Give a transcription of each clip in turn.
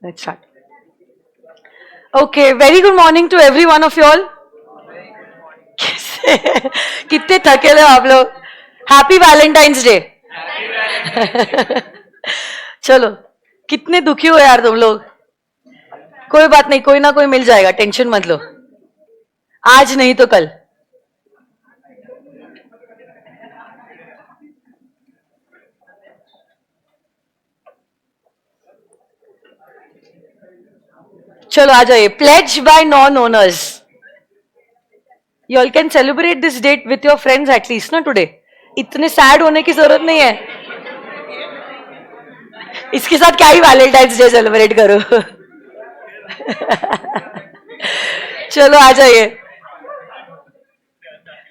Let's start. Okay, very good morning to every one of you all. कितने थके हो आप लोग? Happy Valentine's day. चलो, कितने दुखी हो यार तुम लोग. कोई बात नहीं, कोई ना कोई मिल जाएगा, टेंशन मत लो. आज नहीं तो कल. चलो आ जाइए. Pledge by non owners. You all can celebrate this date with your friends at least ना टुडे. इतने सैड होने की जरूरत नहीं है. इसके साथ क्या ही वैलेंटाइंस डे सेलिब्रेट करो. चलो आ जाइए.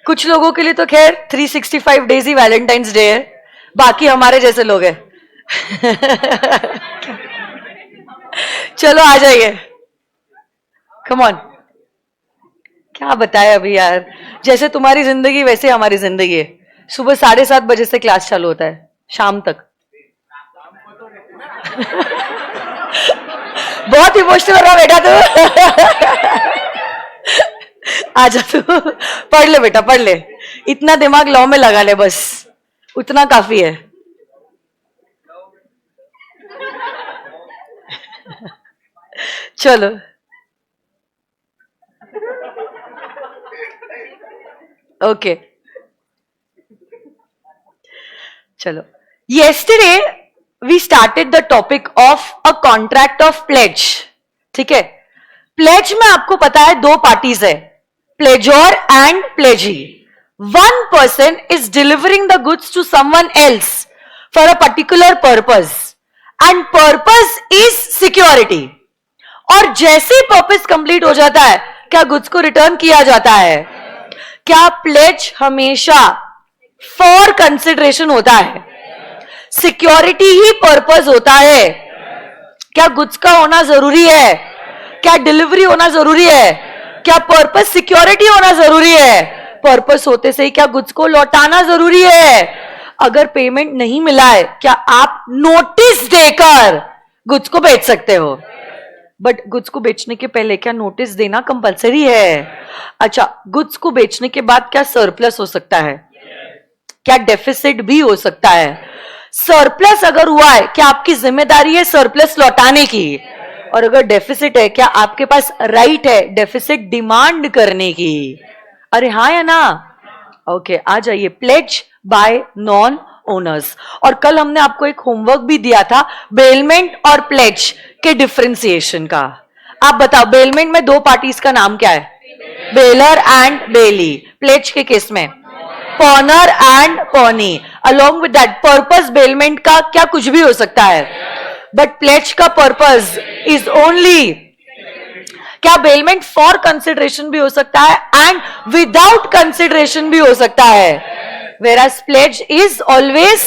कुछ लोगों के लिए तो खैर 365 डेज ही वैलेंटाइंस डे है, बाकी हमारे जैसे लोग हैं. चलो आ जाइए. Come on. क्या बताए अभी यार. जैसे तुम्हारी जिंदगी वैसे हमारी जिंदगी है. सुबह 7:30 बजे से क्लास चालू होता है शाम तक. बहुत इमोशनल हो रहा बेटा तू. आजा तू. पढ़ ले बेटा, पढ़ ले. इतना दिमाग लॉ में लगा ले, बस उतना काफी है. चलो. ओके. चलो. Yesterday we started the topic of a contract of pledge. ठीक है. प्लेज में आपको पता है दो पार्टीज है, pleasure and प्लेजी. One person is delivering the goods to someone else for a particular purpose and purpose is security. और जैसे पर्पस कंप्लीट हो जाता है क्या गुड्स को रिटर्न किया जाता है? क्या प्लेज हमेशा फॉर कंसिडरेशन होता है? सिक्योरिटी ही पर्पस होता है? क्या गुड्स का होना जरूरी है? क्या डिलीवरी होना जरूरी है? क्या पर्पस सिक्योरिटी होना जरूरी है? पर्पस होते से ही क्या गुड्स को लौटाना जरूरी है? अगर पेमेंट नहीं मिला है क्या आप नोटिस देकर गुड्स को बेच सकते हो? बट गुड्स को बेचने के पहले क्या नोटिस देना कंपलसरी है? अच्छा, गुड्स को बेचने के बाद क्या सरप्लस हो सकता है? क्या डेफिसिट भी हो सकता है? सरप्लस अगर हुआ है क्या आपकी जिम्मेदारी है सरप्लस लौटाने की? और अगर डेफिसिट है क्या आपके पास राइट है डेफिसिट डिमांड करने की? अरे हाँ या ना? ओके, आ जाइए. Pledge by non owners. और कल हमने आपको एक होमवर्क भी दिया था बेलमेंट और प्लेज के डिफरेंशिएशन का. आप बताओ, बेलमेंट में दो पार्टीज का नाम क्या है? Bailor and bailee. प्लेज के केस में pawner and pawnee. Along with that purpose bailment का क्या कुछ भी हो सकता है, बट प्लेज का पर्पस इज ओनली. क्या बेलमेंट फॉर कंसिडरेशन भी हो सकता है एंड विदाउट कंसिडरेशन भी हो सकता है, whereas pledge is always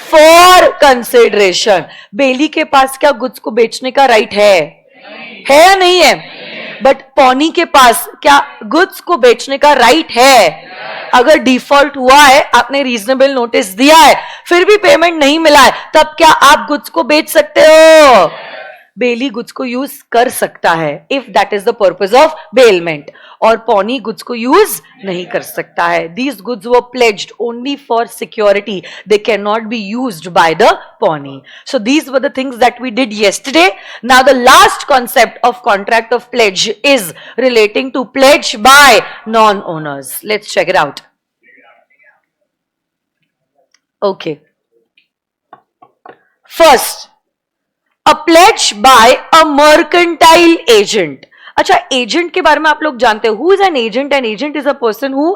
for consideration. बेली के पास क्या गुड्स को बेचने का राइट है या नहीं है? बट पॉनी के पास क्या गुड्स को बेचने का राइट है? अगर डिफॉल्ट हुआ है, आपने रीजनेबल नोटिस दिया है, फिर भी पेमेंट नहीं मिला है, तब क्या आप गुड्स को बेच सकते हो? बेली गुड्स को यूज कर सकता है if that is the purpose of bailment, और पॉनी गुड्स को यूज नहीं कर सकता है. These goods were pledged only for security. They can not be used by the pawnee. So these were the things that we did yesterday. Now the last concept of contract of pledge is relating to pledge by non-owners. Let's check it out. Okay. First, a pledge by a mercantile agent. अच्छा, agent के बारे में आप लोग जानते हो. Who is an agent? An agent is a person who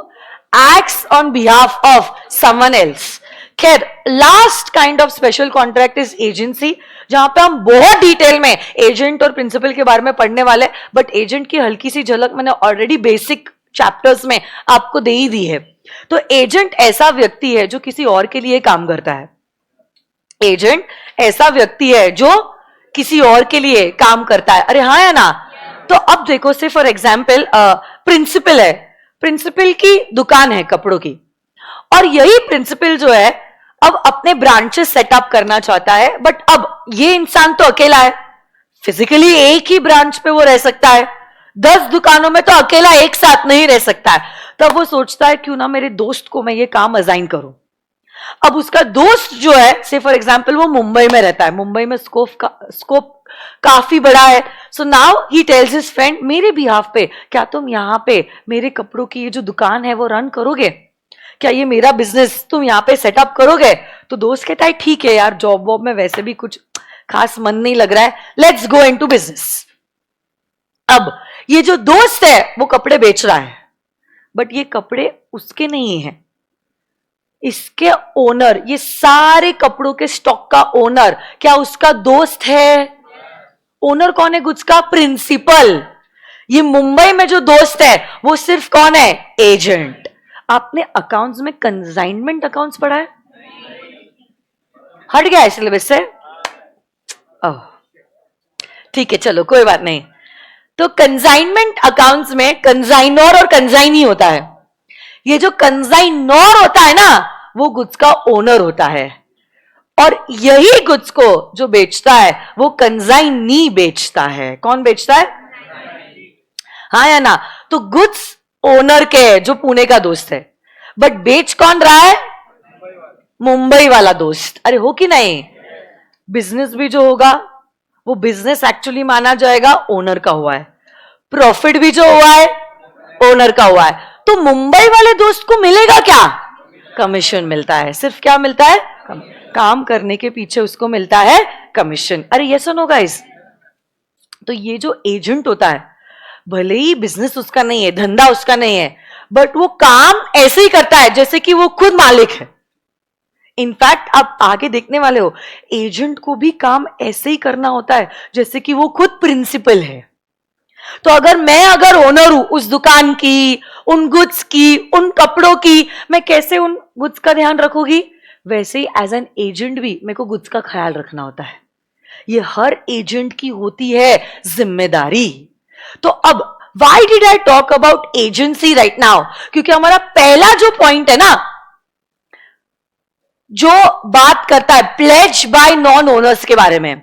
acts on behalf of someone else. खैर, last kind of special contract is agency, जहां पे हम बहुत डिटेल में एजेंट और प्रिंसिपल के बारे में पढ़ने वाले. बट एजेंट की हल्की सी झलक मैंने ऑलरेडी बेसिक चैप्टर्स में आपको दे ही दी है. तो एजेंट ऐसा व्यक्ति है जो किसी और के लिए काम करता है. एजेंट ऐसा व्यक्ति है जो किसी और के लिए काम करता है. अरे हाँ या ना? तो अब देखो, से फॉर एग्जाम्पल प्रिंसिपल है. प्रिंसिपल की दुकान है कपड़ों की, और यही प्रिंसिपल जो है अब अपने ब्रांचेस सेटअप करना चाहता है. बट अब ये इंसान तो अकेला है, फिजिकली एक ही ब्रांच पे वो रह सकता है, 10 दुकानों में तो अकेला एक साथ नहीं रह सकता है। तब वो सोचता है क्यों ना मेरे दोस्त को मैं ये काम असाइन करूं। अब उसका दोस्त जो है, से फॉर एग्जाम्पल वो मुंबई में रहता है, मुंबई में स्कोप काफी बड़ा है। So now he tells his friend, मेरे बिहाफ पे क्या तुम यहाँ पे मेरे कपड़ों की ये जो दुकान है वो रन करोगे, क्या ये मेरा बिजनेस तुम यहाँ पे सेटअप करोगे? तो दोस्त कहता है ठीक है यार, जॉब वॉब में वैसे भी कुछ खास मन नहीं लग रहा है, लेट्स गो इनटू बिजनेस। अब ये जो दोस्त है वो कपड़े बेच रहा है, बट ये कपड़े उसके नहीं है, इसके ओनर, ये सारे कपड़ों के स्टॉक का ओनर क्या उसका दोस्त है? ओनर कौन है गुड्स का? प्रिंसिपल। ये मुंबई में जो दोस्त है वो सिर्फ कौन है? एजेंट। आपने अकाउंट्स में कंसाइनमेंट अकाउंट्स पढ़ा है? हट गया है सिलेबस से? ठीक है, चलो कोई बात नहीं। तो कंसाइनमेंट अकाउंट्स में कंसाइनर और कंसाइनी होता है। ये जो कंसाइनर होता है ना, वो गुड्स का ओनर होता है, और यही गुड्स को जो बेचता है वो कंसाइनी बेचता है। कौन बेचता है? हाँ या ना? तो गुड्स ओनर के, जो पुणे का दोस्त है, बट बेच कौन रहा है? मुंबई वाला दोस्त। अरे हो कि नहीं? बिजनेस भी जो होगा वो बिजनेस एक्चुअली माना जाएगा ओनर का हुआ है, प्रॉफिट भी जो हुआ है ओनर का हुआ है। तो मुंबई वाले दोस्त को मिलेगा क्या? कमीशन मिलता है। सिर्फ क्या मिलता है? काम करने के पीछे उसको मिलता है कमीशन। अरे ये सुनो गाइस, तो ये जो एजेंट होता है, भले ही बिजनेस उसका नहीं है, धंधा उसका नहीं है, बट वो काम ऐसे ही करता है जैसे कि वो खुद मालिक है। इनफैक्ट आप आगे देखने वाले हो, एजेंट को भी काम ऐसे ही करना होता है जैसे कि वो खुद प्रिंसिपल है। तो अगर ओनर हूं उस दुकान की, उन गुड्स की, उन कपड़ों की, मैं कैसे उन गुड्स का ध्यान रखूंगी? वैसे ही एज एन एजेंट भी मेरे को गुड्स का ख्याल रखना होता है। ये हर एजेंट की होती है जिम्मेदारी। तो अब why did I talk about agency right now? क्योंकि हमारा पहला जो पॉइंट है ना, जो बात करता है प्लेज बाय नॉन ओनर्स के बारे में,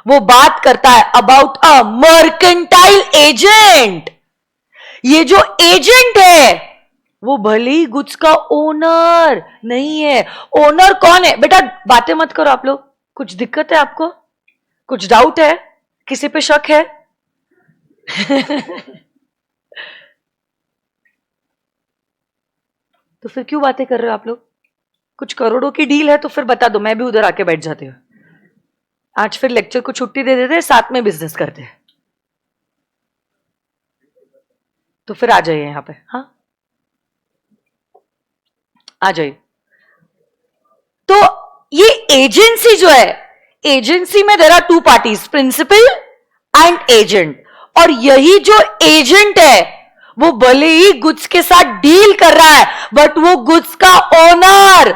वो बात करता है अबाउट अ मर्केंटाइल एजेंट। ये जो एजेंट है वो भले ही गुड्स का ओनर नहीं है। ओनर कौन है? बेटा बातें मत करो आप लोग। कुछ दिक्कत है आपको? कुछ डाउट है? किसी पे शक है? तो फिर क्यों बातें कर रहे हो आप लोग? कुछ करोड़ों की डील है तो फिर बता दो, मैं भी उधर आके बैठ जाती हूँ। आज फिर लेक्चर को छुट्टी दे देते, साथ में बिजनेस करते हैं। तो फिर आ जाइए यहां पे। हाँ आ जाइए। तो ये एजेंसी जो है, एजेंसी में there are two parties, principal and agent. और यही जो एजेंट है वो भले ही गुड्स के साथ डील कर रहा है, बट वो गुड्स का ओनर,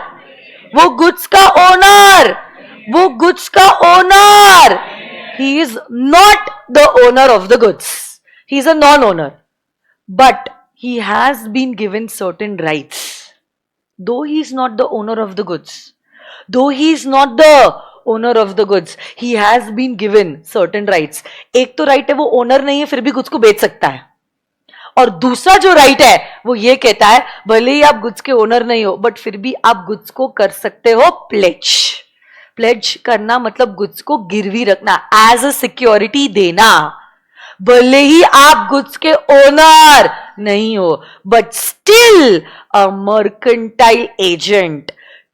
वो गुड्स का ओनर, वो गुड्स का owner, he is not the owner of the goods, he is a non owner, but he has been given certain rights. Though he is not the owner of the goods, though he is not the owner of the goods, he has been given certain rights. एक तो right है वो owner नहीं है फिर भी goods को बेच सकता है, और दूसरा जो राइट है वो ये कहता है भले ही आप गुड्स के ओनर नहीं हो बट फिर भी आप गुड्स को कर सकते हो प्लेज। प्लेज करना मतलब गुड्स को गिरवी रखना, एज अ सिक्योरिटी देना। भले ही आप गुड्स के ओनर नहीं हो, but still a mercantile agent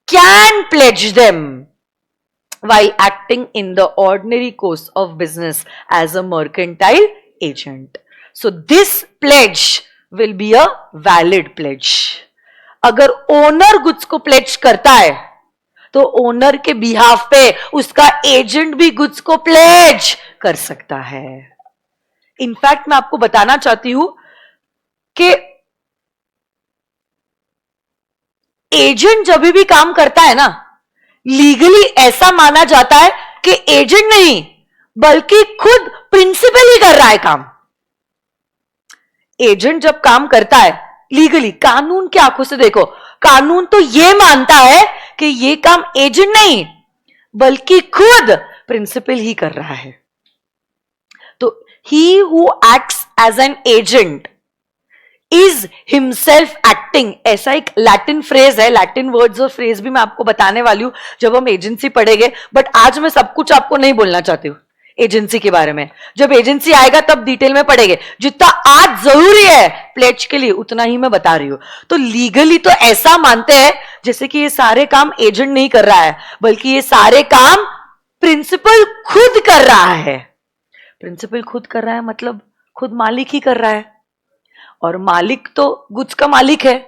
can pledge them while acting in the ordinary course of business as a mercantile agent. So this pledge will be a valid pledge. अगर owner goods को pledge करता है तो owner के behalf पे उसका agent भी goods को प्लेज कर सकता है। इनफैक्ट मैं आपको बताना चाहती हूं कि एजेंट जब भी काम करता है ना, लीगली ऐसा माना जाता है कि एजेंट नहीं बल्कि खुद प्रिंसिपल ही कर रहा है काम। एजेंट जब काम करता है लीगली, कानून की आंखों से देखो, कानून तो यह मानता है कि यह काम एजेंट नहीं बल्कि खुद प्रिंसिपल ही कर रहा है। तो he who acts as an agent is himself acting, ऐसा एक लैटिन फ्रेज है, लैटिन वर्ड्स और फ्रेज भी मैं आपको बताने वाली हूं जब हम एजेंसी पढ़ेंगे, बट आज मैं सब कुछ आपको नहीं बोलना चाहती हूं एजेंसी के बारे में। जब एजेंसी आएगा तब डिटेल में पढ़ेंगे। जितना आज जरूरी है प्लेज के लिए उतना ही मैं बता रही हूं। तो लीगली तो ऐसा मानते हैं जैसे कि ये सारे काम एजेंट नहीं कर रहा है, बल्कि ये सारे काम प्रिंसिपल खुद कर रहा है। प्रिंसिपल खुद कर रहा है मतलब खुद मालिक ही कर रहा है, और मालिक तो गुड्स का मालिक है,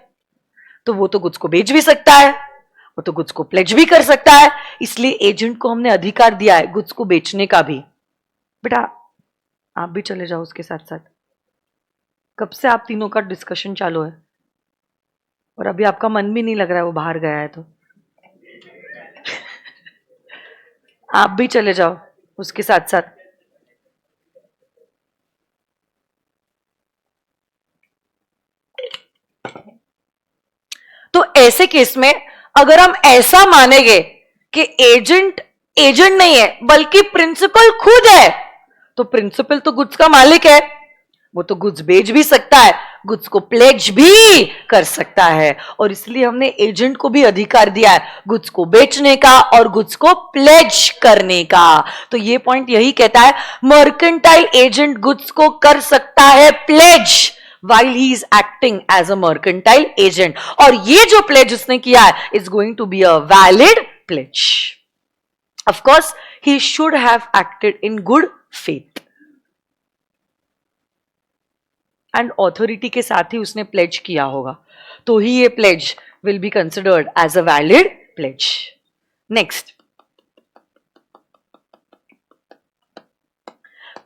तो वो तो गुड्स को बेच भी सकता है, वो तो गुड्स को प्लेज भी कर सकता है। इसलिए एजेंट को हमने अधिकार दिया है गुड्स को बेचने का भी। बेटा आप भी चले जाओ उसके साथ साथ। कब से आप तीनों का डिस्कशन चालू है और अभी आपका मन भी नहीं लग रहा है वो बाहर गया है, तो आप भी चले जाओ उसके साथ साथ। तो ऐसे केस में अगर हम ऐसा मानेंगे कि एजेंट एजेंट नहीं है बल्कि प्रिंसिपल खुद है, तो प्रिंसिपल तो गुड्स का मालिक है, वो तो गुड्स बेच भी सकता है, गुड्स को प्लेज भी कर सकता है, और इसलिए हमने एजेंट को भी अधिकार दिया है गुड्स को बेचने का और गुड्स को प्लेज करने का। तो ये पॉइंट यही कहता है मर्केंटाइल एजेंट गुड्स को कर सकता है pledge while he is acting as a mercantile agent, और ये जो pledge उसने किया है is going to be a valid pledge. Of course, he should have acted in good faith. And authority के साथ ही उसने pledge किया होगा, तो ही ये pledge will be considered as a valid pledge. Next,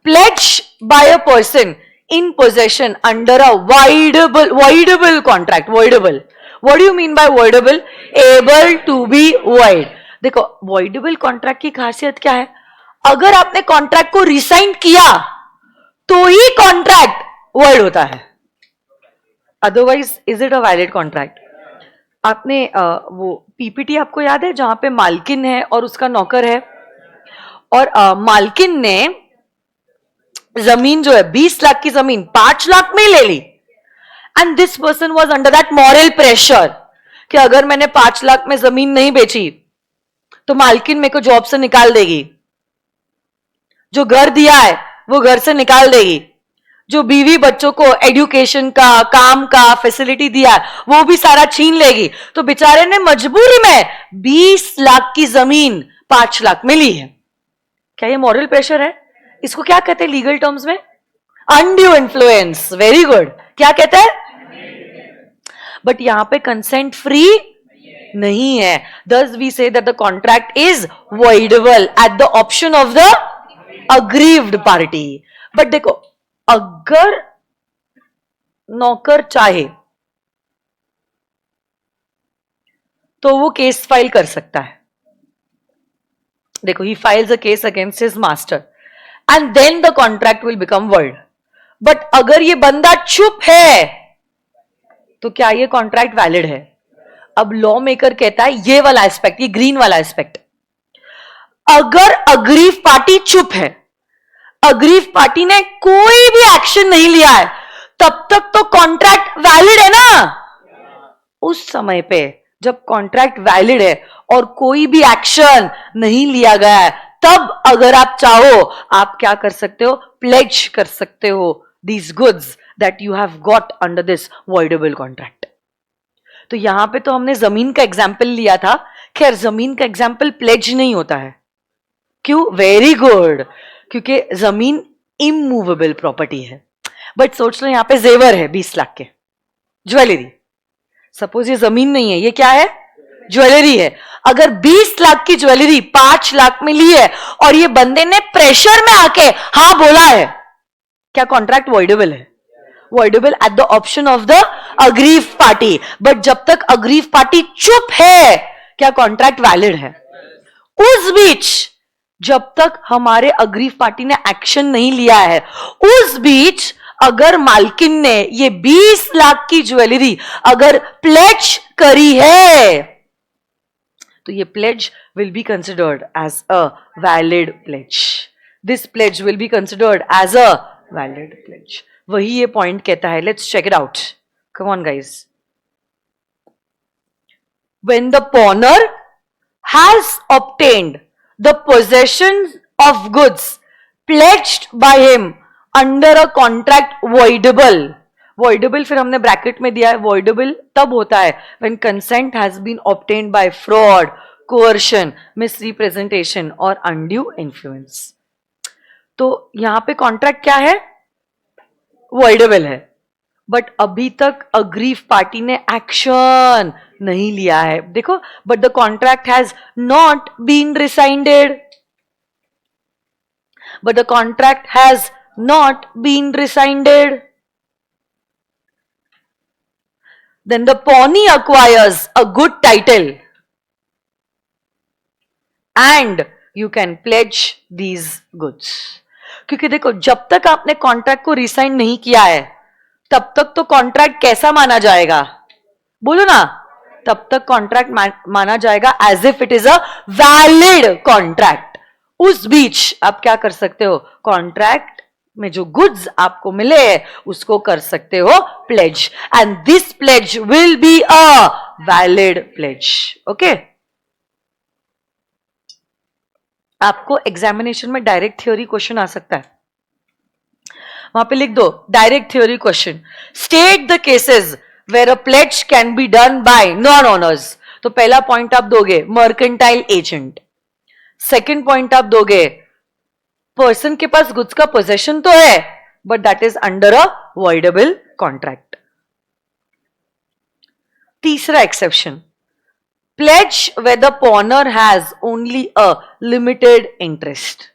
pledge by a person in possession under a voidable contract. Voidable, what do you mean by voidable? Able to be void. देखो voidable contract की खासियत क्या है? अगर आपने contract को resign किया तो ही कॉन्ट्रैक्ट void होता है, otherwise is it a valid contract? आपने वो पीपीटी आपको याद है जहां पे मालकिन है और उसका नौकर है, और मालकिन ने जमीन जो है 20 लाख की जमीन 5 लाख में ले ली, and this person was under that moral pressure कि अगर मैंने 5 लाख में जमीन नहीं बेची तो मालकिन मेरे को जॉब से निकाल देगी, जो घर दिया है वो घर से निकाल देगी, जो बीवी बच्चों को एजुकेशन का काम का फैसिलिटी दिया है वो भी सारा छीन लेगी। तो बेचारे ने मजबूरी में 20 लाख की जमीन 5 लाख में ली है। क्या ये मॉरल प्रेशर है? इसको क्या कहते हैं लीगल टर्म्स में? Undue influence. वेरी गुड, क्या कहते हैं? बट यहां पे कंसेंट फ्री नहीं है, thus we say that the contract is voidable at the option of the aggrieved party. But देखो अगर नौकर चाहे तो वो केस फाइल कर सकता है। देखो he files a case against his master and then the contract will become void. But अगर ये बंदा चुप है तो क्या ये कॉन्ट्रैक्ट वैलिड है? अब लॉ मेकर कहता है ये वाला एस्पेक्ट, ये ग्रीन वाला एस्पेक्ट, अगर अग्रीव पार्टी चुप है, अग्रीव पार्टी ने कोई भी एक्शन नहीं लिया है, तब तक तो कॉन्ट्रैक्ट वैलिड है ना। उस समय पे जब कॉन्ट्रैक्ट वैलिड है और कोई भी एक्शन नहीं लिया गया है, तब अगर आप चाहो आप क्या कर सकते हो? प्लेज कर सकते हो these goods that you have got under this voidable contract. तो यहां पे तो हमने जमीन का एग्जाम्पल लिया था, खैर जमीन का एग्जाम्पल प्लेज नहीं होता है। क्यों? वेरी गुड, क्योंकि जमीन इमूवेबल प्रॉपर्टी है। बट सोच लो यहां पे जेवर है 20 लाख के, ज्वेलरी, सपोज ये जमीन नहीं है, ये क्या है? ज्वेलरी है। अगर 20 लाख की ज्वेलरी 5 लाख में ली है और ये बंदे ने प्रेशर में आके हाँ बोला है, क्या कॉन्ट्रैक्ट वॉइडेबल है? Voidable at the option of the aggrieved party. But जब तक अग्रीव पार्टी चुप है क्या कॉन्ट्रैक्ट वैलिड है? उस बीच जब तक हमारे अग्रीव पार्टी ने एक्शन नहीं लिया है, उस बीच अगर मालकिन ने ये 20 लाख की ज्वेलरी अगर प्लेज करी है तो ये pledge will be considered as a valid pledge. This pledge will be considered as a valid pledge. वही ये पॉइंट कहता है. Let's check it out. Come on guys. When the pawner has obtained the possession of goods pledged by him under a contract voidable. voidable फिर हमने bracket में दिया है. voidable तब होता है when consent has been obtained by fraud, coercion, misrepresentation और undue influence. तो यहां पे कॉन्ट्रैक्ट क्या है? voidable है. बट अभी तक अग्रीव पार्टी ने एक्शन नहीं लिया है. देखो, but the contract has not been rescinded. But the contract has not been rescinded. Then the pawnee acquires a good title and you can pledge these goods. क्योंकि देखो, जब तक आपने कॉन्ट्रैक्ट को रिसाइन नहीं किया है तब तक तो कॉन्ट्रैक्ट कैसा माना जाएगा? बोलो ना. तब तक कॉन्ट्रैक्ट माना जाएगा as if it is a valid contract. उस बीच आप क्या कर सकते हो? कॉन्ट्रैक्ट में जो गुड्स आपको मिले हैं उसको कर सकते हो pledge, and this pledge will be a valid pledge. Okay. आपको एग्जामिनेशन में डायरेक्ट थ्योरी क्वेश्चन आ सकता है. वहां पे लिख दो direct theory question. State the cases where a pledge can be done by non owners. तो पहला पॉइंट आप दोगे मर्केंटाइल एजेंट. सेकंड पॉइंट आप दोगे पर्सन के पास गुड्स का पोजेशन तो है but that is under a voidable contract. तीसरा exception, pledge where the पॉनर has only a limited interest.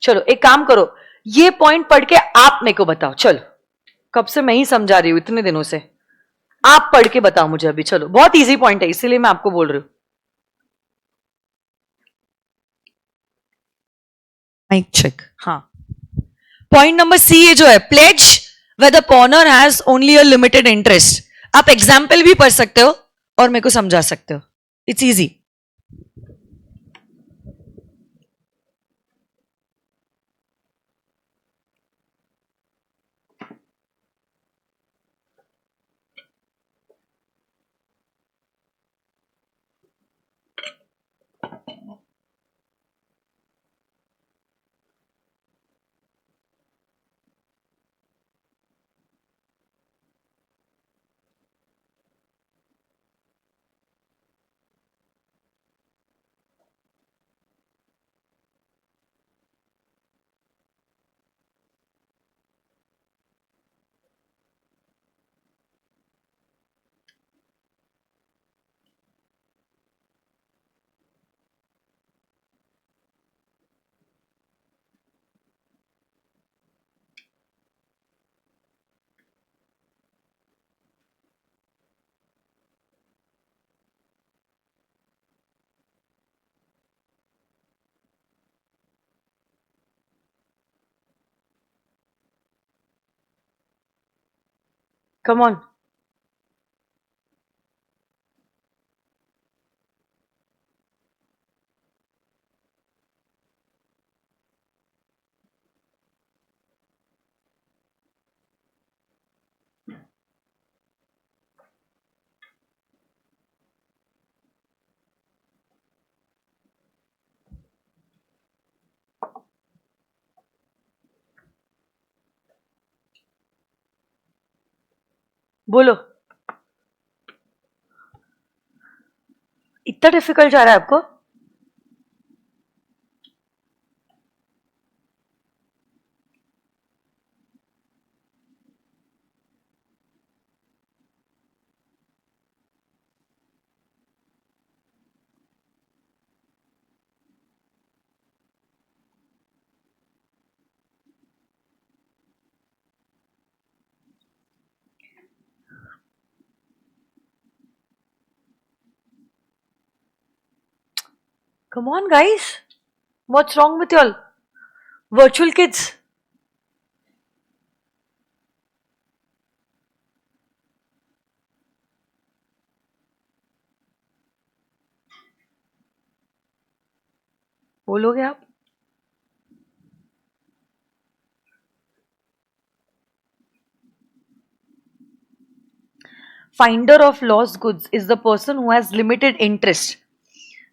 चलो एक काम करो, ये पॉइंट पढ़ के आप मेरे को बताओ. चलो, कब से मैं ही समझा रही हूं इतने दिनों से. आप पढ़ के बताओ मुझे अभी. चलो, बहुत इजी पॉइंट है इसीलिए मैं आपको बोल रही हूं. Mic check. हाँ, पॉइंट नंबर सी ये जो है, pledge where the पॉनर has only a limited interest. आप एग्जाम्पल भी पढ़ सकते हो और मेरे को समझा सकते हो. It's easy. Come on. बोलो. इतना डिफिकल्ट जा रहा है आपको? Come on, guys. What's wrong with y'all? Virtual kids. बोलोगे आप? Finder of lost goods is the person who has limited interest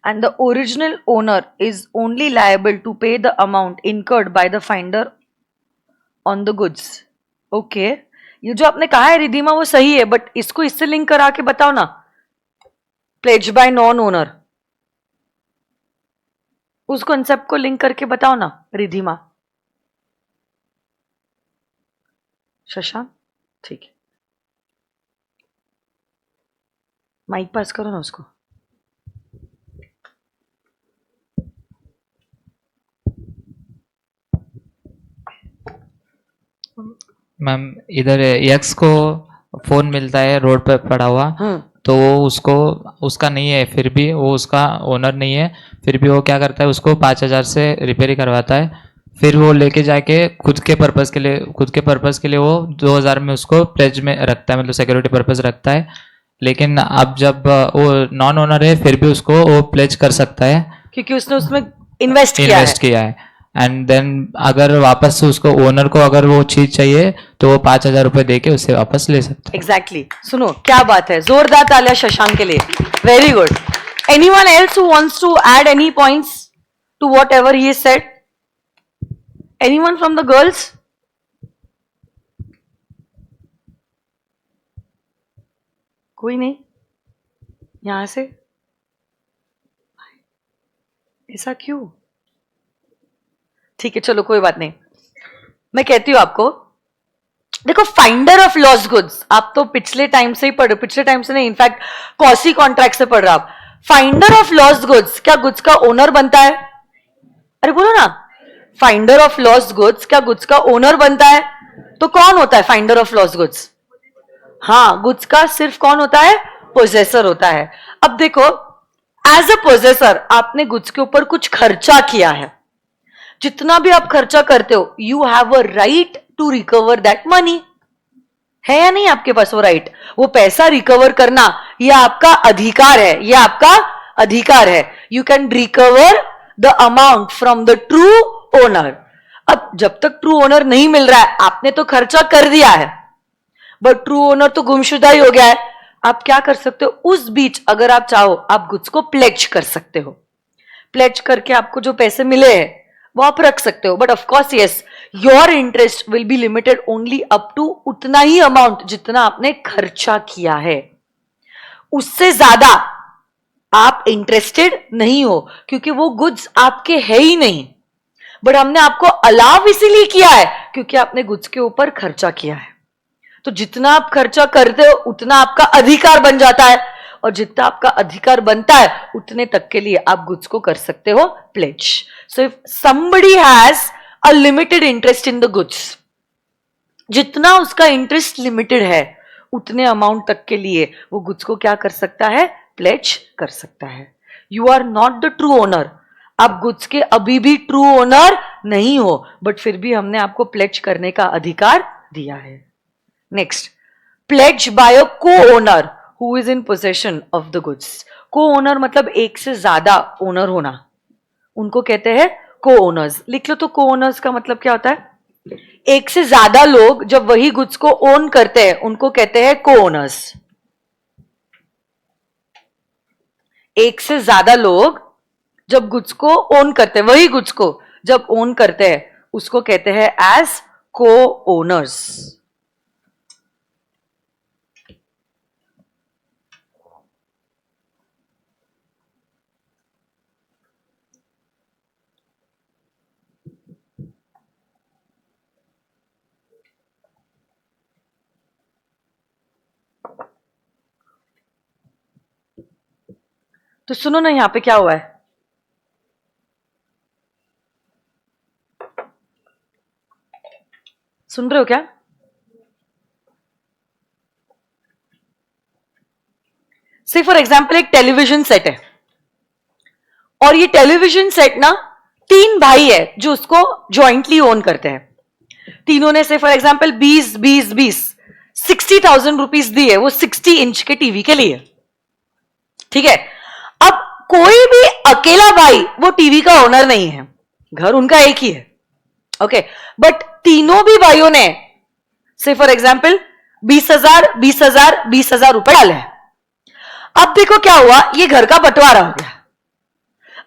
and the original owner is only liable to pay the amount incurred by the finder on the goods. Okay, ये जो आपने कहा है रिधिमा वो सही है, बट इसको इससे लिंक करा के बताओ ना. प्लेज बाय नॉन ओनर, उस कॉन्सेप्ट को लिंक करके बताओ ना रिधिमा. शशांक, ठीक है, माइक पास करो ना उसको. मैम इधर यक्स को फोन मिलता है रोड पे पड़ा हुआ, तो वो उसको उसका नहीं है, फिर भी वो उसका ओनर नहीं है, फिर भी वो क्या करता है उसको 5,000 से रिपेयरिंग करवाता है. फिर वो लेके जाके खुद के पर्पस के लिए वो 2,000 में उसको प्लेज में रखता है, मतलब सिक्योरिटी पर्पस रखता है. लेकिन अब जब वो नॉन ओनर है फिर भी उसको वो प्लेज कर सकता है क्योंकि उसने उसमें इन्वेस्ट किया है. एंड देन अगर वापस से उसको ओनर को अगर वो चीज चाहिए तो वो 5,000 रुपए दे के उससे वापस ले सकता है. एग्जैक्टली. सुनो क्या बात है, जोरदार तालियां शशांक के लिए. Very good. Anyone else who wants to add any points to whatever he said? Anyone from the girls? कोई नहीं यहां से? ऐसा क्यों? ठीक है चलो कोई बात नहीं. मैं कहती हूं आपको, देखो फाइंडर ऑफ लॉस्ट गुड्स आप तो पिछले टाइम से ही पढ़ रहे, पिछले टाइम से नहीं, इनफैक्ट कॉसी कॉन्ट्रैक्ट से पढ़ रहे आप. फाइंडर ऑफ लॉस्ट गुड्स क्या गुड्स का ओनर बनता है? अरे बोलो ना. फाइंडर ऑफ लॉस्ट गुड्स क्या गुड्स का ओनर बनता है? तो कौन होता है फाइंडर ऑफ लॉस्ट गुड्स? हाँ, गुड्स का सिर्फ कौन होता है? पोजेसर होता है. अब देखो, एज अ पोजेसर आपने गुड्स के ऊपर कुछ खर्चा किया है. जितना भी आप खर्चा करते हो, you have a right to recover that money. है या नहीं आपके पास वो राइट? वो पैसा रिकवर करना ये आपका अधिकार है, ये आपका अधिकार है. You can recover the amount from the true owner. अब जब तक ट्रू ओनर नहीं मिल रहा है, आपने तो खर्चा कर दिया है, बट ट्रू ओनर तो गुमशुदा ही हो गया है. आप क्या कर सकते हो? उस बीच अगर आप चाहो आप गुड्स को प्लेज कर सकते हो. प्लेज करके आपको जो पैसे मिले हैं वो आप रख सकते हो. But of course yes, your interest will be limited only up to उतना ही अमाउंट जितना आपने खर्चा किया है. उससे ज्यादा आप इंटरेस्टेड नहीं हो, क्योंकि वो गुड्स आपके है ही नहीं. बट हमने आपको अलाव इसीलिए किया है क्योंकि आपने गुड्स के ऊपर खर्चा किया है. तो जितना आप खर्चा करते हो उतना आपका अधिकार बन जाता है, और जितना आपका अधिकार बनता है उतने तक के लिए आप गुड्स को कर सकते हो pledge. So if somebody has a limited interest in the goods, जितना उसका इंटरेस्ट लिमिटेड है उतने अमाउंट तक के लिए वो गुड्स को क्या कर सकता है? प्लेज कर सकता है. You are not the true owner. आप गुड्स के अभी भी ट्रू ओनर नहीं हो, बट फिर भी हमने आपको प्लेज करने का अधिकार दिया है. नेक्स्ट, प्लेज बाय अ को owner who is in possession of the goods. को ओनर मतलब एक से ज्यादा ओनर होना, उनको कहते हैं को ओनर्स. लिख लो तो को ओनर्स का मतलब क्या होता है? एक से ज्यादा लोग जब वही गुड्स को ओन करते हैं उनको कहते हैं को ओनर्स. एक से ज्यादा लोग जब गुड्स को ओन करते हैं, वही गुड्स को जब ओन करते हैं उसको कहते हैं एज को ओनर्स. तो सुनो ना यहां पे क्या हुआ है. सुन रहे हो क्या? से फॉर एग्जाम्पल एक टेलीविजन सेट है, और ये टेलीविजन सेट ना 3 भाई है जो उसको ज्वाइंटली ओन करते हैं. तीनों ने से फॉर एग्जाम्पल 60,000 रुपीज दी है वो 60 इंच के टीवी के लिए. ठीक है, अब कोई भी अकेला भाई वो टीवी का ओनर नहीं है, घर उनका एक ही है. ओके, बट तीनों भी भाइयों ने से फॉर एग्जाम्पल 20,000 20,000 20,000 रुपए डाले। अब देखो क्या हुआ, ये घर का बंटवारा हो गया।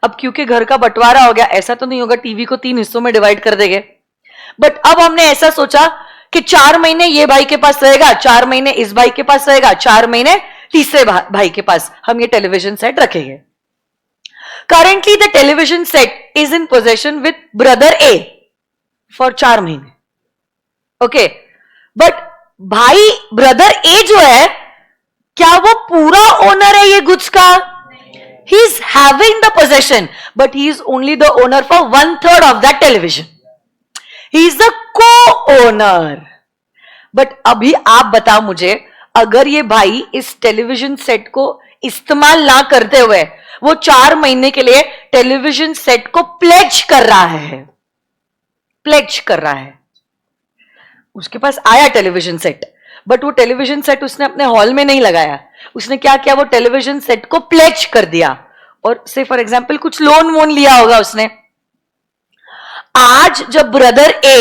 अब क्योंकि घर का बंटवारा हो गया, ऐसा तो नहीं होगा टीवी को 3 हिस्सों में डिवाइड कर देंगे, बट अब हमने ऐसा सोचा कि 4 महीने ये भाई के पास रहेगा, 4 महीने इस भाई के पास रहेगा, 4 महीने तीसरे भाई के पास हम ये टेलीविजन सेट रखेंगे। Currently, the television set is in possession with brother A for 4 महीने, ओके। बट भाई ब्रदर ए जो है, क्या वो पूरा ओनर है ये गुड्स का? He is having the possession, but he is only the owner for 1/3 of that television. He is the co-owner. But अभी आप बताओ मुझे, अगर ये भाई इस टेलीविजन सेट को इस्तेमाल ना करते हुए वो 4 महीने के लिए टेलीविजन सेट को प्लेज कर रहा है, प्लेज कर रहा है, उसके पास आया टेलीविजन सेट, बट वो टेलीविजन सेट उसने अपने हॉल में नहीं लगाया, उसने क्या किया, वो टेलीविजन सेट को प्लेज कर दिया, और से फॉर एग्जाम्पल कुछ लोन वोन लिया होगा उसने। आज जब ब्रदर ए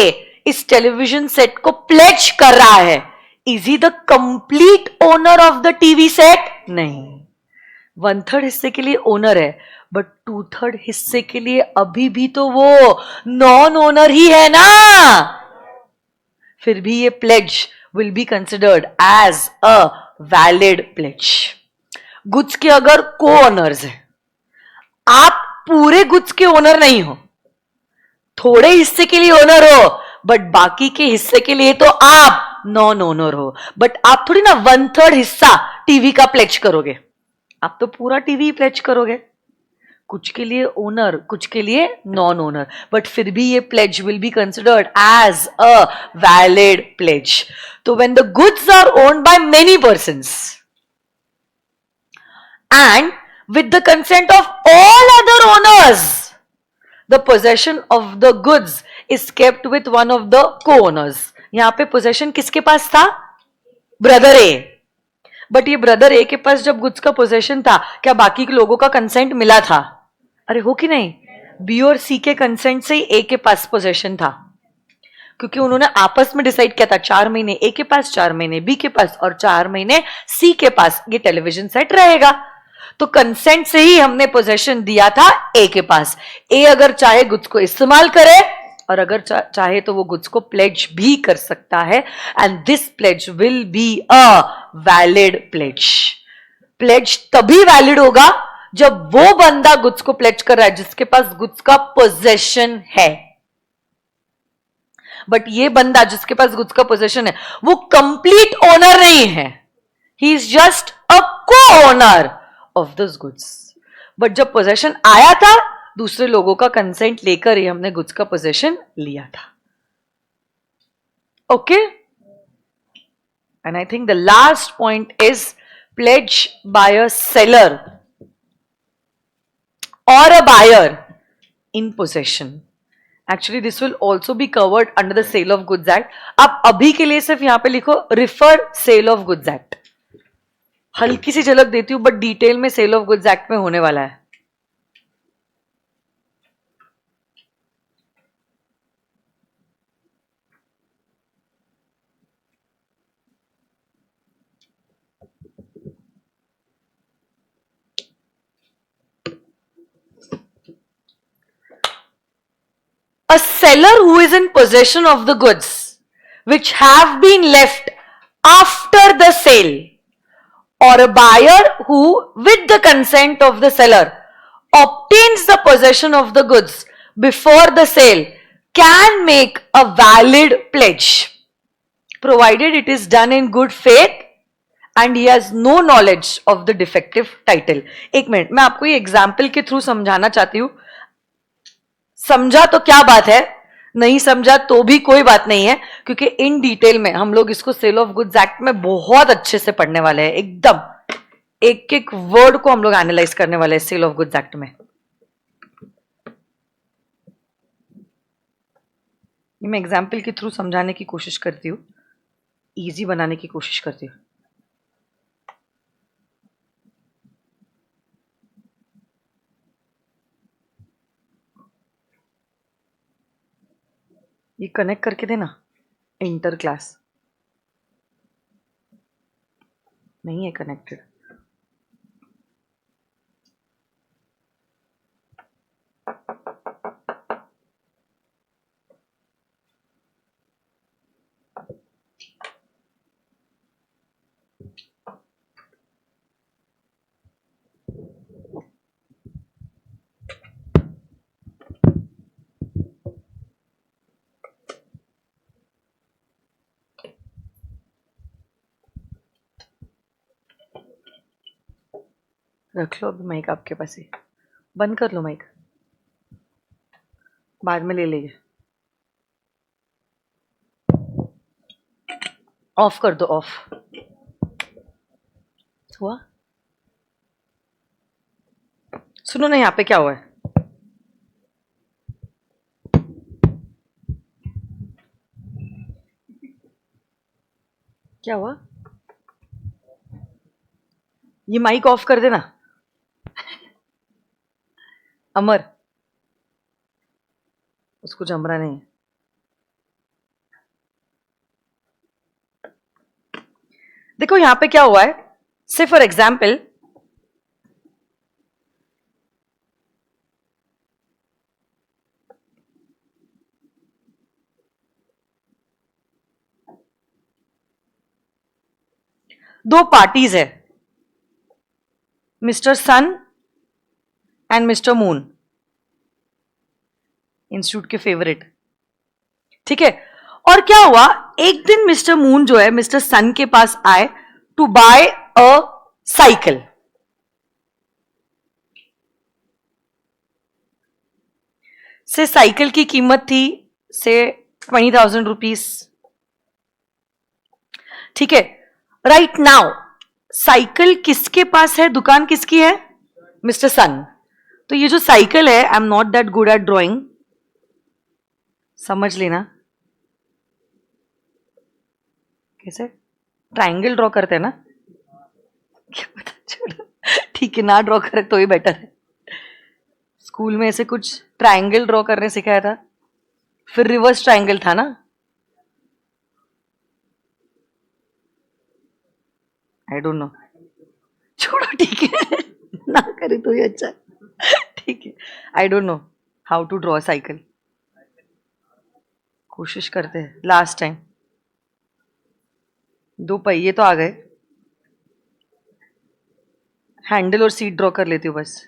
इस टेलीविजन सेट को प्लेज कर रहा है, is he the complete owner of the TV set? नहीं, 1/3 हिस्से के लिए ओनर है, बट 2/3 हिस्से के लिए अभी भी तो वो नॉन ओनर ही है ना। फिर भी ये pledge will be considered as a valid pledge. Goods के अगर को ओनर्स है, आप पूरे गुड्स के ओनर नहीं हो, थोड़े हिस्से के लिए ओनर हो, बट बाकी के हिस्से के लिए तो आप नॉन ओनर हो। बट आप थोड़ी ना 1/3 हिस्सा टीवी का प्लेज करोगे, आप तो पूरा टीवी प्लेज करोगे, कुछ के लिए ओनर, कुछ के लिए नॉन ओनर, बट फिर भी ये pledge will be considered as a valid pledge. तो when the goods are owned by many persons and with the consent of all other owners, the possession of the goods is kept with one of the co-owners. यहां पे possession किसके पास था? Brother A. But ये brother A के पास जब goods का possession था, क्या बाकी के लोगों का कंसेंट मिला था? अरे हो कि नहीं? बी और सी के कंसेंट से ही ए के पास पोजेशन था, क्योंकि उन्होंने आपस में डिसाइड किया था 4 महीने ए के पास, 4 महीने बी के पास और 4 महीने सी के पास ये टेलीविजन सेट रहेगा। तो कंसेंट से ही हमने पोजेशन दिया था ए के पास। ए अगर चाहे गुड्स को इस्तेमाल करे, और अगर चाहे तो वो गुड्स को प्लेज भी कर सकता है, and this pledge will be a valid pledge. Pledge तभी वैलिड होगा जब वो बंदा गुड्स को प्लेज कर रहा है जिसके पास गुड्स का पोजेशन है। बट ये बंदा जिसके पास गुड्स का पोजेशन है, वो कंप्लीट ओनर नहीं है, ही इज जस्ट अ को owner of this goods. But जब पोजेशन आया था, दूसरे लोगों का कंसेंट लेकर ही हमने गुड्स का पोजेशन लिया था, okay. And I think the last point is pledge by a seller or a buyer in possession. Actually, this will also be covered under the Sale of Goods Act. आप अभी के लिए सिर्फ यहां पे लिखो refer sale of goods act. हल्की सी झलक देती हूं, बट डिटेल में सेल ऑफ गुड्स एक्ट में होने वाला है। A seller who is in possession of the goods which have been left after the sale, or a buyer who, with the consent of the seller, obtains the possession of the goods before the sale, can make a valid pledge, provided it is done in good faith and he has no knowledge of the defective title. एक minute, मैं आपको ये example के through समझाना चाहती हूं। समझा तो क्या बात है, नहीं समझा तो भी कोई बात नहीं है, क्योंकि इन डिटेल में हम लोग इसको सेल ऑफ गुड्स एक्ट में बहुत अच्छे से पढ़ने वाले हैं। एकदम एक एक वर्ड को हम लोग एनालाइज करने वाले हैं सेल ऑफ गुड्स एक्ट में। मैं एग्जाम्पल के थ्रू समझाने की कोशिश करती हूँ, इजी बनाने की कोशिश करती हूँ। ये कनेक्ट करके देना इंटर क्लास। नहीं है कनेक्टेड। रख लो अभी माइक आपके पास ही, बंद कर लो माइक, बाद में ले लेंगे। ऑफ कर दो, ऑफ हुआ। सुनो ना यहाँ पे क्या हुआ है। क्या हुआ, ये माइक ऑफ कर देना अमर, उसको जम रहा नहीं है। देखो यहां पे क्या हुआ है, से फॉर एग्जाम्पल दो पार्टीज है, mister sun and mister moon, institute के फेवरेट, ठीक है। और क्या हुआ, एक दिन मिस्टर मून जो है मिस्टर सन के पास आए टू बाय अ साइकिल। से साइकिल की कीमत थी से 20,000 रुपीज, ठीक है। राइट नाउ साइकिल किसके पास है, दुकान किसकी है, मिस्टर सन। तो ये जो साइकिल है, I am not that good at drawing, समझ लेना। कैसे ट्राइंगल ड्रॉ करते हैं ना, क्या पता, छोड़ो, ठीक है ना, ड्रॉ करे तो ही बेटर है। स्कूल में ऐसे कुछ ट्राइंगल ड्रॉ करने सिखाया था, फिर रिवर्स ट्राइंगल था ना, आई डोंट नो, छोड़ो, ठीक है ना करे तो ही अच्छा, ठीक है। I don't know how to draw cycle, कोशिश करते हैं लास्ट टाइम। दो पहिए तो आ गए, हैंडल और सीट ड्रॉ कर लेती हूँ बस।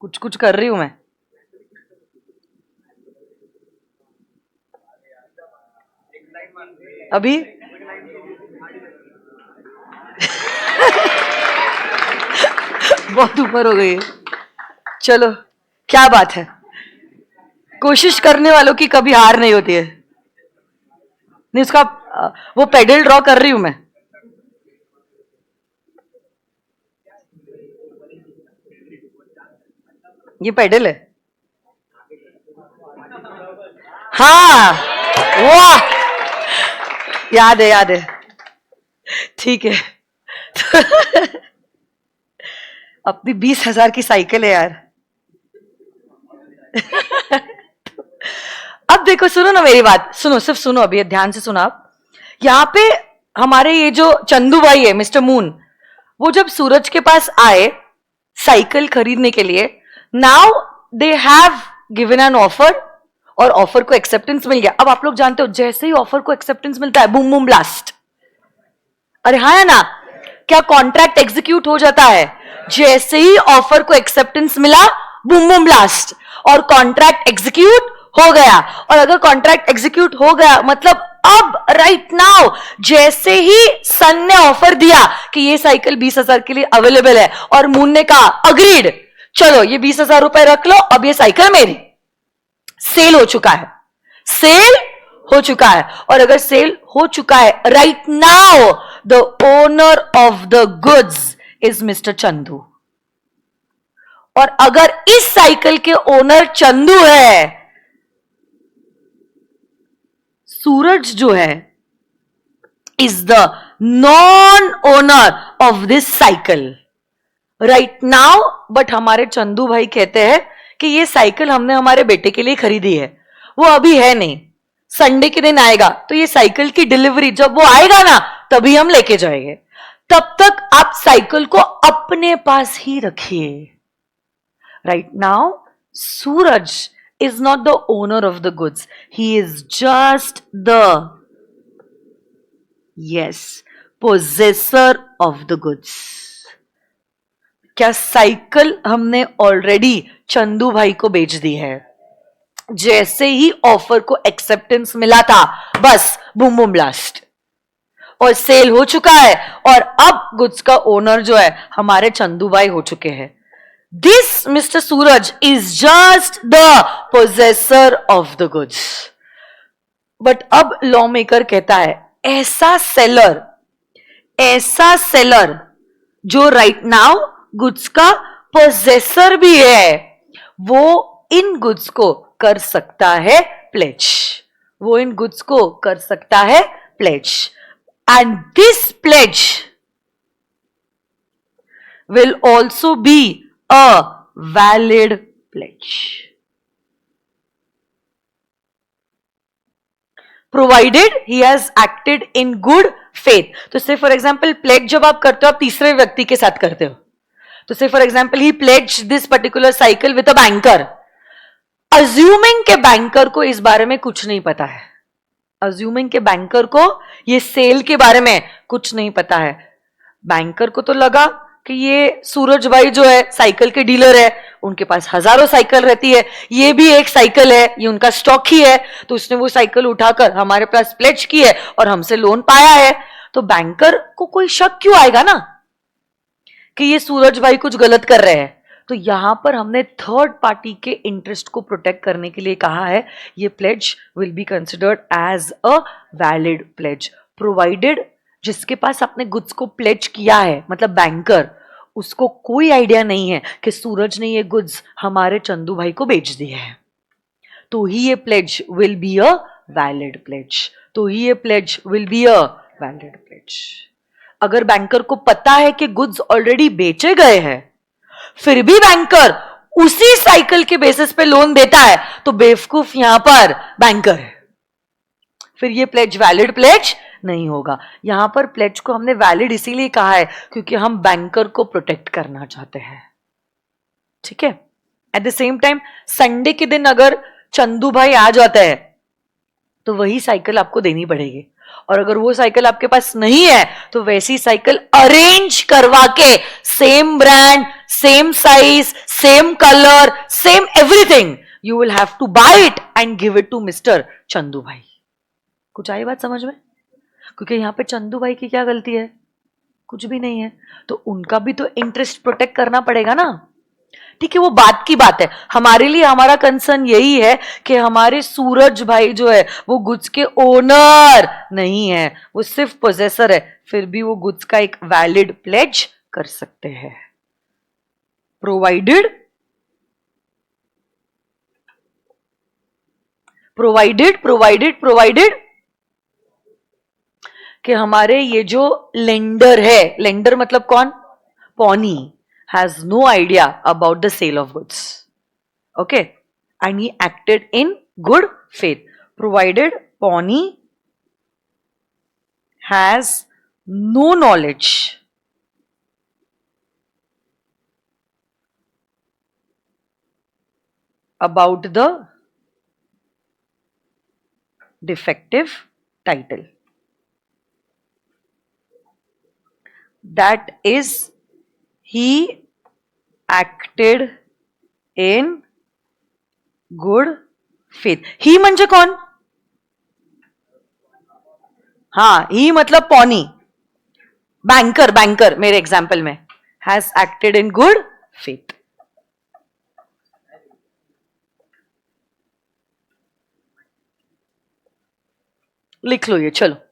कुछ कुछ कर रही हूं मैं। अभी बहुत ऊपर हो गई है, चलो क्या बात है, कोशिश करने वालों की कभी हार नहीं होती है। नहीं उसका वो पेडल ड्रॉ कर रही हूं मैं। ये पेडल है, हाँ, वाह, याद है याद है, ठीक है अपनी 20,000 की साइकिल है यार अब देखो, सुनो ना मेरी बात, सुनो, सिर्फ सुनो, अभी ध्यान से सुनो आप। यहां पे हमारे ये जो चंदू भाई है मिस्टर मून, वो जब सूरज के पास आए साइकिल खरीदने के लिए, now they have given an offer, और ऑफर को एक्सेप्टेंस मिल गया। अब आप लोग जानते हो जैसे ही ऑफर को एक्सेप्टेंस मिलता है, बूम बूम ब्लास्ट, अरे हाँ है ना, क्या कॉन्ट्रैक्ट एग्जीक्यूट हो जाता है, जैसे ही ऑफर को एक्सेप्टेंस मिला, बूम बूम ब्लास्ट, और कॉन्ट्रैक्ट एग्जीक्यूट हो गया। और अगर कॉन्ट्रैक्ट एग्जीक्यूट हो गया मतलब अब राइट नाउ जैसे ही सन ने ऑफर दिया कि ये साइकिल 20,000 के लिए अवेलेबल है, और मून ने कहा अग्रीड, चलो ये 20,000 रुपए रख लो, अब ये साइकिल मेरी, सेल हो चुका है, सेल हो चुका है। और अगर सेल हो चुका है right now, the owner of the goods is mister Chandu. और अगर इस साइकिल के ओनर चंदू है, सूरज जो है is the non owner of this cycle right now. But हमारे चंदू भाई कहते हैं कि ये साइकिल हमने हमारे बेटे के लिए खरीदी है, वो अभी है नहीं, संडे के दिन आएगा, तो ये साइकिल की डिलीवरी जब वो आएगा ना तभी हम लेके जाएंगे। तब तक आप साइकिल को अपने पास ही रखिए। Right now Suraj is not the owner of the goods, he is just the, yes, possessor of the goods. क्या साइकिल हमने ऑलरेडी चंदू भाई को बेच दी है? जैसे ही ऑफर को एक्सेप्टेंस मिला था बस बूम बूम ब्लास्ट, और सेल हो चुका है, और अब गुड्स का ओनर जो है हमारे चंदू भाई हो चुके हैं। This Mr. Suraj is just the possessor of the goods. But अब लॉ मेकर कहता है ऐसा सेलर जो राइट नाउ गुड्स का पोजेसर भी है, वो इन गुड्स को कर सकता है प्लेज, वो इन गुड्स को कर सकता है pledge, and this pledge will also be a valid pledge provided he has acted in good faith. तो से फॉर एग्जाम्पल प्लेज जब आप करते हो आप तीसरे व्यक्ति के साथ करते हो, तो से for example he plays this particular cycle with a banker, assuming के बैंकर को इस बारे में कुछ नहीं पता है, अज्यूमिंग के बैंकर को ये सेल के बारे में कुछ नहीं पता है। बैंकर को तो लगा कि ये सूरज भाई जो है साइकिल के डीलर है, उनके पास हजारों साइकिल रहती है, ये भी एक साइकिल है, ये उनका स्टॉक ही है, तो उसने वो साइकिल उठाकर हमारे पास प्लेज की है और हमसे लोन पाया है, तो बैंकर को कोई शक क्यों आएगा ना कि ये सूरज भाई कुछ गलत कर रहे हैं। तो यहां पर हमने थर्ड पार्टी के इंटरेस्ट को प्रोटेक्ट करने के लिए कहा है ये pledge will be considered as a valid pledge, provided जिसके पास अपने गुड्स को प्लेज किया है, मतलब बैंकर, उसको कोई आइडिया नहीं है कि सूरज ने ये गुड्स हमारे चंदू भाई को बेच दिए हैं, तो ही ये pledge will be a valid pledge, तो ही ये pledge will be a valid pledge. अगर बैंकर को पता है कि गुड्स ऑलरेडी बेचे गए हैं, फिर भी बैंकर उसी साइकिल के बेसिस पे लोन देता है, तो बेवकूफ यहां पर बैंकर है, फिर ये प्लेज वैलिड प्लेज नहीं होगा। यहां पर प्लेज को हमने वैलिड इसीलिए कहा है क्योंकि हम बैंकर को प्रोटेक्ट करना चाहते हैं, ठीक है। At the same time Sunday के दिन अगर चंदू भाई आ जाता है तो वही साइकिल आपको देनी पड़ेगी, और अगर वो साइकिल आपके पास नहीं है तो वैसी साइकिल अरेंज करवा के, same brand, same size, same colour, same everything, you will have to buy it and give it to mister Chandu भाई। कुछ आई बात समझ में? क्योंकि यहां पे चंदू भाई की क्या गलती है? कुछ भी नहीं है, तो उनका भी तो इंटरेस्ट प्रोटेक्ट करना पड़ेगा ना, ठीक है। वो बात की बात है, हमारे लिए हमारा कंसर्न यही है कि हमारे सूरज भाई जो है वो गुड्स के ओनर नहीं है, वो सिर्फ पोजेसर है, फिर भी वो गुड्स का एक वैलिड प्लेज कर सकते हैं, प्रोवाइडेड प्रोवाइडेड प्रोवाइडेड प्रोवाइडेड कि हमारे ये जो लेंडर है, लेंडर मतलब कौन? Pony, has no idea about the sale of goods, okay, and he acted in good faith, provided Pawnee has no knowledge about the defective title, that is he acted in good faith. ही म्हणजे कौन? हाँ, ही मतलब pony, banker, banker मेरे example में has acted in good faith. लिख लो ये, चलो।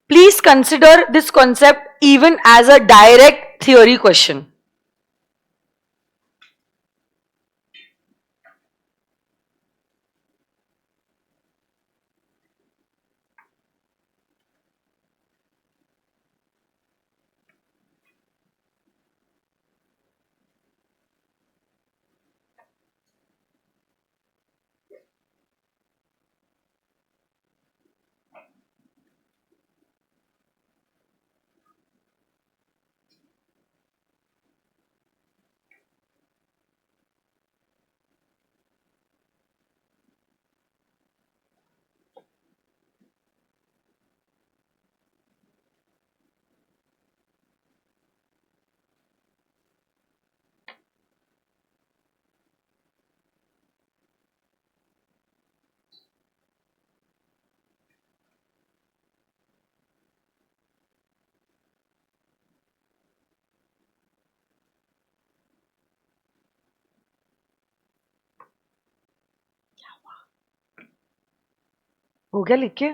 Please consider this concept even as a direct theory question. हो गया लिख के?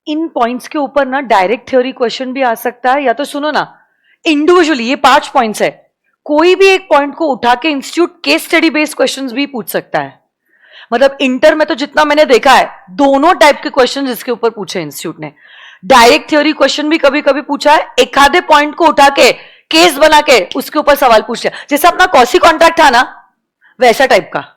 इन पॉइंट्स के ऊपर ना डायरेक्ट थ्योरी क्वेश्चन भी आ सकता है, या तो सुनो ना, इंडिविजुअली ये 5 पॉइंट्स है, कोई भी एक पॉइंट को उठा के institute case study based questions भी पूछ सकता है. मतलब इंटर में तो जितना मैंने देखा है, दोनों टाइप के क्वेश्चन इसके ऊपर पूछे इंस्टीट्यूट ने. डायरेक्ट थ्योरी क्वेश्चन भी कभी कभी पूछा है, एक आधे पॉइंट को उठा के केस बना के उसके ऊपर सवाल पूछ लिया, जैसे अपना कॉसी कॉन्ट्रैक्ट था ना, वैसा टाइप का.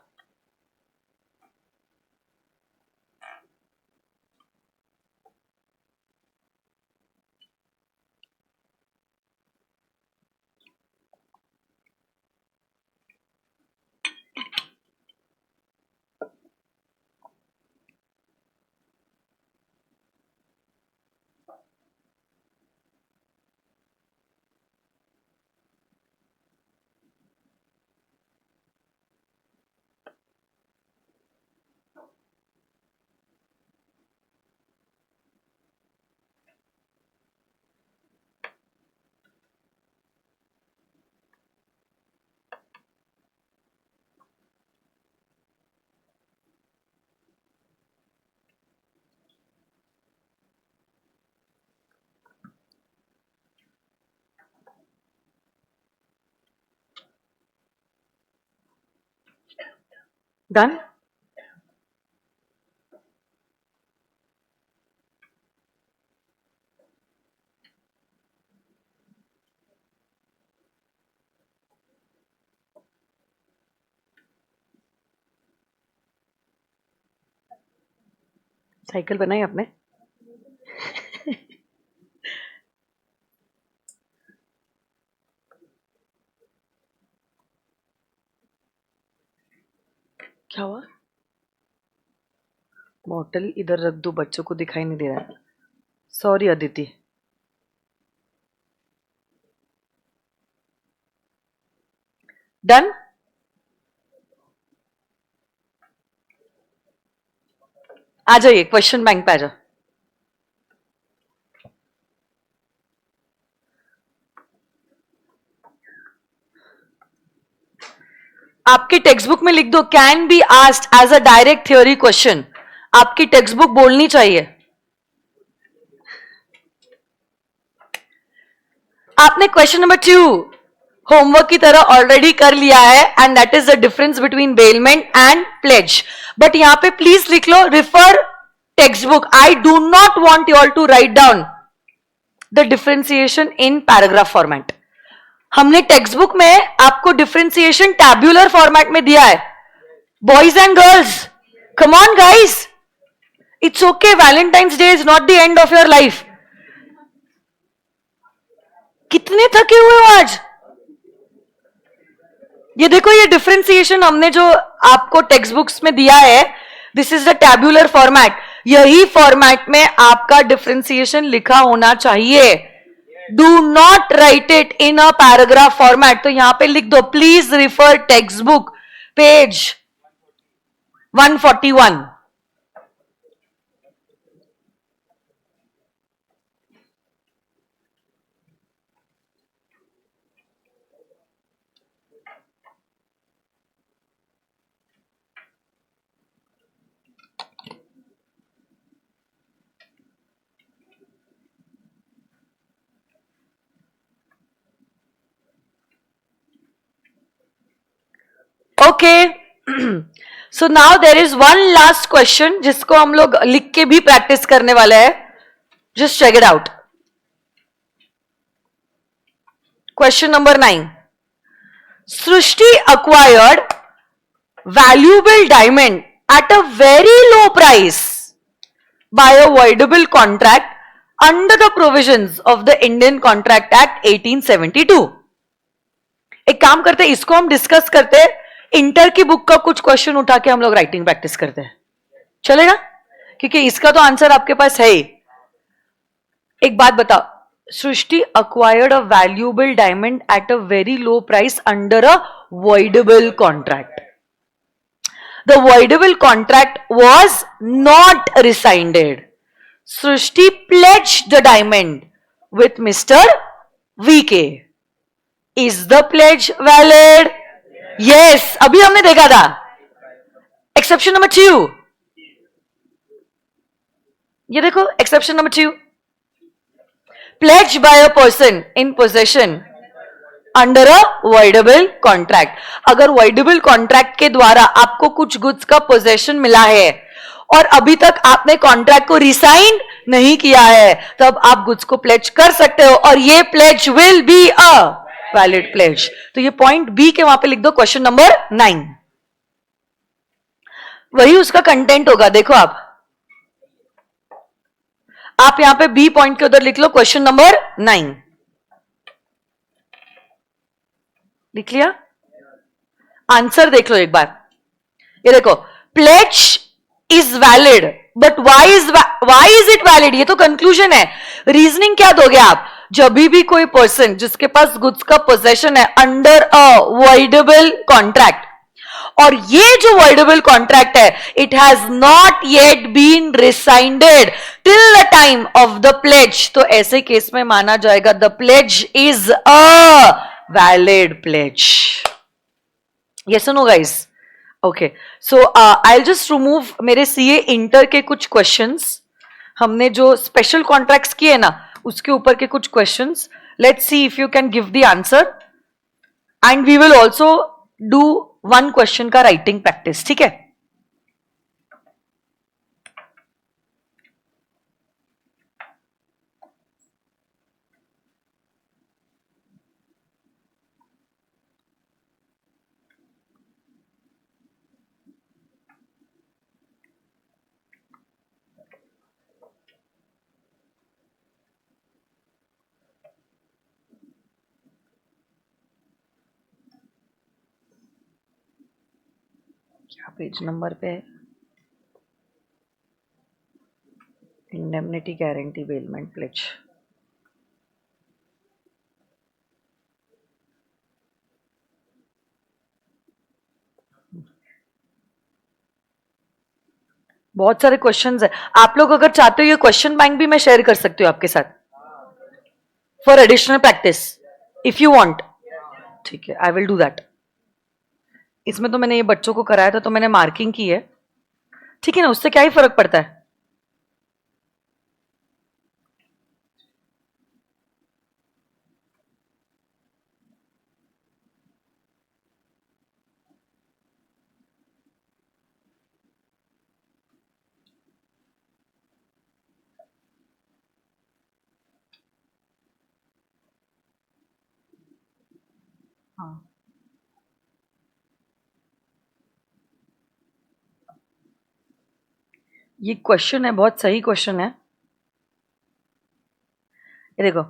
डन. साइकिल बनाई आपने? क्या हुआ? बॉटल इधर रख दो, बच्चों को दिखाई नहीं दे रहा है. सॉरी अदिति. डन. आ जाइए क्वेश्चन बैंक पे आ जाओ. आपकी टेक्स्ट बुक में लिख दो, can be asked as a direct theory question. आपकी टेक्स्ट बुक बोलनी चाहिए. आपने क्वेश्चन नंबर 2 होमवर्क की तरह ऑलरेडी कर लिया है, and that is the difference between bailment and pledge. But यहां पे प्लीज लिख लो, refer text book. I do not want you all to write down the differentiation in paragraph format. हमने टेक्स्ट बुक में आपको डिफरेंशिएशन टैब्यूलर फॉर्मेट में दिया है. Boys and girls, come on guys, it's okay. Valentine's day is not the end of your life. कितने थके हुए हो आज? ये देखो, ये डिफरेंशिएशन हमने जो आपको टेक्स्ट बुक्स में दिया है, this is the tabular format. यही फॉर्मेट में आपका डिफरेंशिएशन लिखा होना चाहिए. Do not right it in a paragraph format. तो यहां पे लिख दो, please refer text book page 141. Okay. So now there is one last question जिसको हम लोग लिख के भी प्रैक्टिस करने वाले हैं. Just check it out. Question number 9. Srushti acquired valuable diamond at a very low price by a voidable contract under the provisions of the Indian Contract Act 1872. एक काम करते हैं, इसको हम डिस्कस करते हैं. इंटर की बुक का कुछ क्वेश्चन उठा के हम लोग राइटिंग प्रैक्टिस करते हैं, चलेगा? क्योंकि इसका तो आंसर आपके पास है ही. एक बात बताओ, सृष्टि acquired a valuable diamond at a very low price under a voidable contract. the voidable contract was not rescinded. Srishti pledged the diamond with Mr. VK. Is the pledge valid? Yes. अभी हमने देखा था. Exception number 2. ये देखो, exception number 2. Pledged by a person in possession under a voidable contract. अगर voidable contract के द्वारा आपको कुछ goods का possession मिला है और अभी तक आपने कॉन्ट्रैक्ट को रिसाइन नहीं किया है, तब आप गुड्स को प्लेज कर सकते हो और ये pledge will be a valid pledge. तो ये पॉइंट बी के वहां पे लिख दो, क्वेश्चन नंबर 9. वही उसका कंटेंट होगा. देखो आप यहां पे बी पॉइंट के उधर लिख लो क्वेश्चन नंबर 9. लिख लिया? आंसर देख लो एक बार. ये देखो, pledge is valid, but why is it valid? ये तो कंक्लूजन है. रीजनिंग क्या दोगे आप? जब भी कोई पर्सन जिसके पास गुड्स का पोजेशन है अंडर अ वॉइडेबल कॉन्ट्रैक्ट, और ये जो वॉइडेबल कॉन्ट्रैक्ट है, it has not yet been rescinded till the time of the pledge, तो ऐसे केस में माना जाएगा the pledge is a valid pledge. Yes no guys? Okay, so I just remove मेरे सीए इंटर के कुछ questions. हमने जो स्पेशल कॉन्ट्रैक्ट्स किए ना, उसके ऊपर के कुछ questions. Let's see if you can give the answer, and we will also do 1 question का राइटिंग प्रैक्टिस. ठीक है? क्या पेज नंबर पे है? Indemnity guarantee bailment pledge. बहुत सारे क्वेश्चंस है. आप लोग अगर चाहते हो ये क्वेश्चन बैंक भी मैं शेयर कर सकती हूँ आपके साथ for additional practice if you want. ठीक है, आई विल डू दैट. इसमें तो मैंने ये बच्चों को कराया था, तो मैंने मार्किंग की है. ठीक है ना? उससे क्या ही फर्क पड़ता है. हाँ, ये क्वेश्चन है, बहुत सही क्वेश्चन है. ये देखो,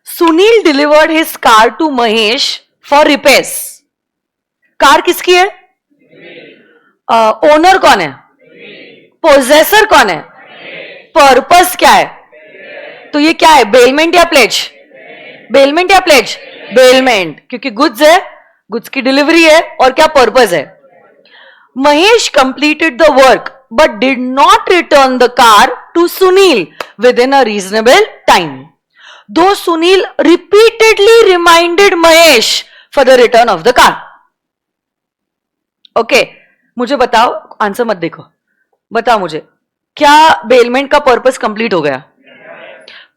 Sunil delivered his car to Mahesh for repairs. Car किसकी है? ओनर कौन है? पोजेसर कौन है? पर्पस क्या है? तो ये क्या है, बेलमेंट या प्लेज? बेलमेंट या प्लेज? बेलमेंट, क्योंकि गुड्स है, गुड्स की डिलीवरी है, और क्या पर्पस है. Mahesh completed the work but did not return the car to Sunil within a reasonable time. Though Sunil repeatedly reminded Mahesh for the return of the car. Okay, मुझे बताओ, answer मत देखो, बताओ मुझे, क्या बेलमेंट का पर्पस कंप्लीट हो गया?